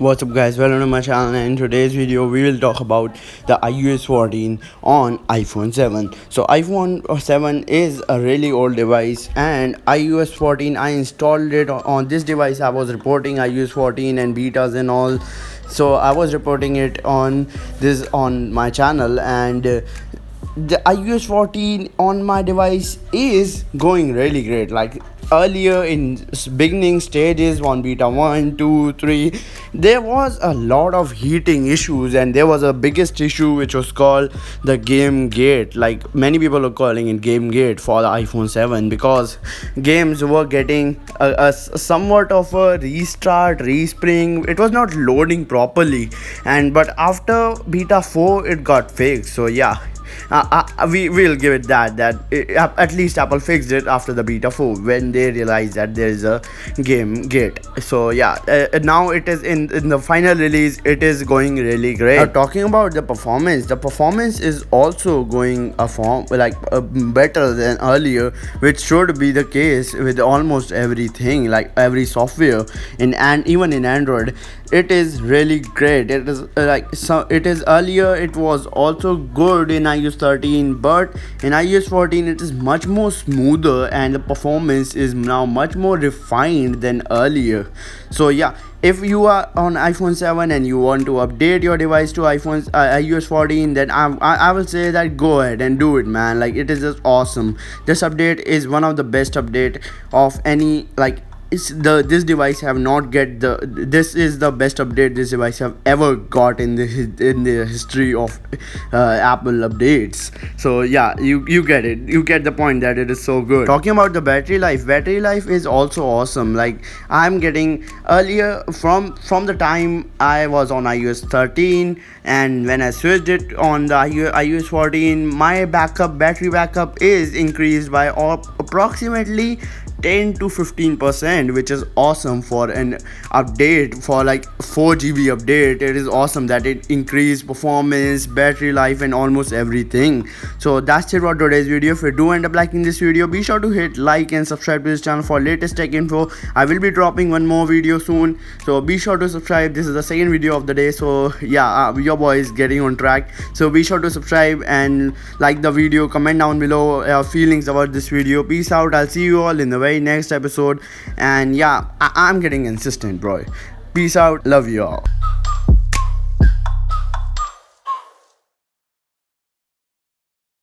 What's up guys, welcome to my channel, and in today's video we will talk about the iOS 14 on iPhone 7. So iPhone 7 is a really old device, and iOS 14 I installed it on this device. I was reporting iOS 14 and betas and all, so I was reporting it on my channel, and the iOS 14 on my device is going really great. Like earlier in beginning stages on beta 1, 2, 3, there was a lot of heating issues, and there was a biggest issue which was called the game gate. Like many people are calling it game gate for the iPhone 7, because games were getting a somewhat of a restart, respring. It was not loading properly, and but after beta 4 it got fixed. So yeah, we will give it that at least Apple fixed it after the beta 4 when they realized that there is a game gate. So yeah, now it is in the final release. It is going really great. Talking about the performance is also going a form like better than earlier, which should be the case with almost everything, like every software and even in Android. It is really great. It is it is earlier it was also good in iOS 13, but in iOS 14 it is much more smoother, and the performance is now much more refined than earlier. So yeah, if you are on iPhone 7 and you want to update your device to iOS 14, then I will say that go ahead and do it, man. Like it is just awesome. This update is one of the best update of any, like this device have not get the this is the best update this device have ever got in the history of Apple updates. So yeah, you get it, you get the point that it is so good. Talking about the battery life is also awesome. Like I'm getting earlier from the time I was on iOS 13, and when I switched it on the iOS 14, my battery backup is increased by approximately 10 to 15%, which is awesome for an update, for like 4 GB update. It is awesome that it increased performance, battery life, and almost everything. So that's it for today's video. If you do end up liking this video, be sure to hit like and subscribe to this channel for latest tech info. I will be dropping one more video soon, so be sure to subscribe. This is the second video of the day, so yeah, your boy is getting on track. So be sure to subscribe and like the video. Comment down below your feelings about this video. Peace out. I'll see you all in the very next episode. And yeah, I'm getting insistent, bro. Peace out. Love you all.